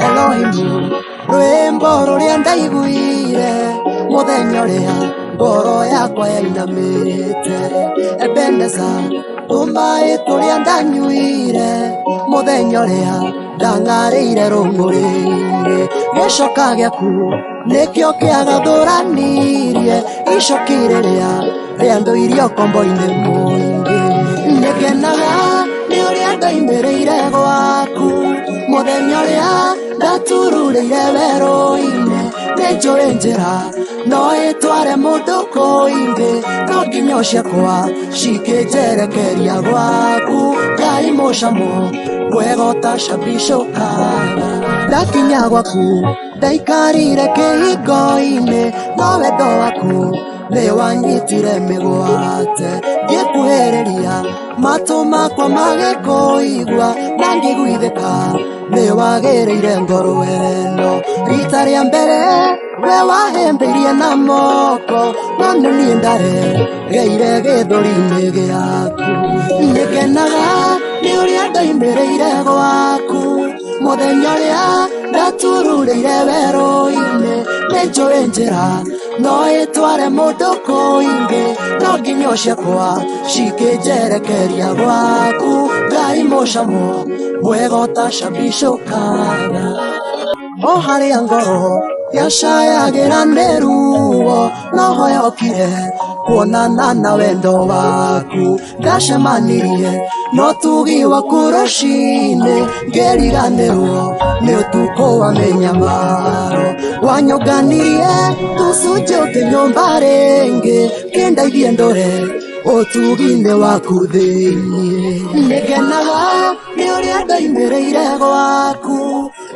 Elohimu rwimbo ruria ndaiguire muthenya uria ngoro yakwa yainamirite. Ebeneza tumai turia ndanyuire muthenya uria ndang'arĩire rũng'ũrĩ-inĩ. Gĩcoka gĩaku nĩkĩo kĩagathũranirie icoki rĩrĩa rĩandũire ũkombo-inĩ mũingĩ. Nĩngenaga nĩ ũrĩa ndoimĩrĩire gwaku muthenya uria ndatururĩire werũ-inĩ. Nĩnjũĩ njĩra no ĩtware mũndũ kũingĩ, no nginya ciakwa cikĩnjerekeria gwaku. Ngai mũcamo mwega ũtacambicũkaga. Ndakinya gwaku ndaikarire kĩhingo-inĩ, no wendo waku nĩ wanyitire mĩgwate. Ngĩkuhĩrĩria matũ makwa magĩkũigua na ngĩguithĩka nĩ wagĩrĩire ngoro ĩno. Rita rĩa mbere we wahĩmbĩirie na moko, no niĩ ndaregeire gĩthũri-inĩ gĩaku. Nĩngenaga nĩ ũrĩa ndoimĩrĩire gwaku muthenya uria ndatururĩire werũ-inĩ. Nĩnjũĩ njĩra no ĩtware mũndũ kũingĩ, no nginya ciakwa cikĩnjerekeria gwaku. Ngai mũcamo mwega ũtacambicũkaga. O harĩa ngoro yacayagĩra nĩ ruo, noho yokire kuonana na wendo waku. Ndacemanirie no tugi waku rũcinĩ, ngĩriganĩrwo nĩ ũtukũ wa mĩnyamaro. Wanyũnganirie tũcunjĩ ũkĩnyũmba rĩngĩ, kĩndeithie ndore ũtugi-inĩ waku thĩiniĩ. Nĩngenaga nĩ ũrĩa ndoimĩrĩire gwaku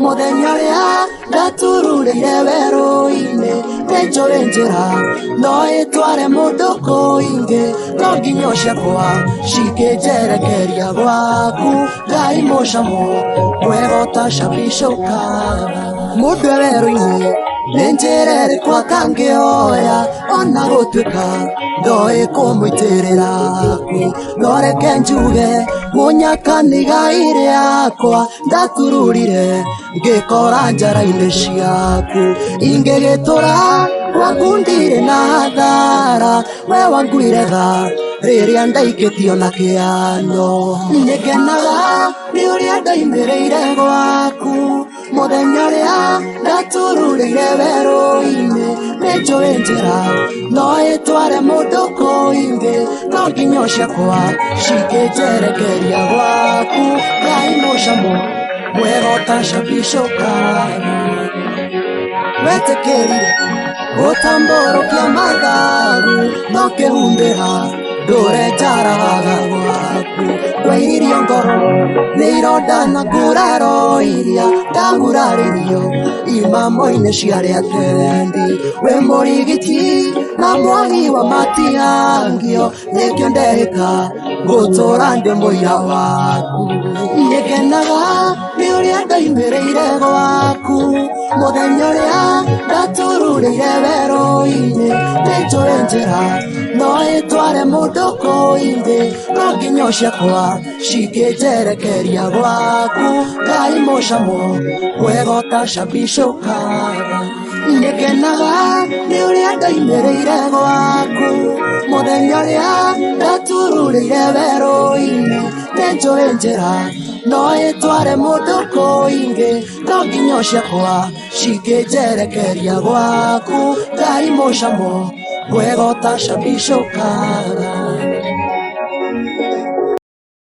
muthenya uria ndatururĩire werũ-inĩ. Nĩnjũĩ njĩra no ĩtware mũndũ kũingĩ, no nginya ciakwa cikĩnjerekeria gwaku. Ngai mũcamo mwega ũtacambicũkaga. Mũndũ e werũ-inĩ nĩ njĩra ĩrĩkũ atangĩoya, ona gũtuĩka ndoĩ kũmũitĩrĩra ku. No reke njuge mũnyaka nĩ igai rĩakwa, ndatururire ngĩkora njara-inĩ ciaku. Ingĩgĩtũra gwaku ndirĩ na thara, we wanguire tha rĩrĩa ndaikĩtio na kĩano. Nĩngenaga nĩ ũrĩa ndoimĩrĩire gwaku muthenya uria ndatururĩire werũ-inĩ. Nĩnjũĩ njĩra no ĩtware mũndũ kũingĩ, no nginya ciakwa cikĩnjerekeria gwaku. Ngai mũcamo mwega ũtacambicũkaga. Wetĩkĩrire gũtambũrũkia mathagu, no kĩhumbĩra ndũre njaraga gwaku. Wairirio ngoro nĩ ironda na nguraro iria ndagurarĩrio imamo-inĩ ciarĩa tendi. Wĩ mũrigiti na mwagi wa matiangio, nĩkĩo ndehĩka gũtũra ndĩ mũira waku. Nĩngenaga nĩ ũrĩa ndoimĩrĩire gwaku muthenya uria ndatururĩire werũ-inĩ. Nĩnjũĩ njĩra no ĩtware mũndũ kũingĩ, no nginya ciakwa cikĩnjerekeria gwaku. Ngai mũcamo mwega ũtacambicũkaga. Nĩngenaga nĩ ũrĩa ndoimĩrĩire gwaku muthenya uria ndatururĩire werũ-inĩ. Nĩnjũĩ njĩra no ĩtware mũndũ kũingĩ, no nginya ciakwa cikĩnjerekeria gwaku. Ngai mũcamo mwega ũtacambicũkaga.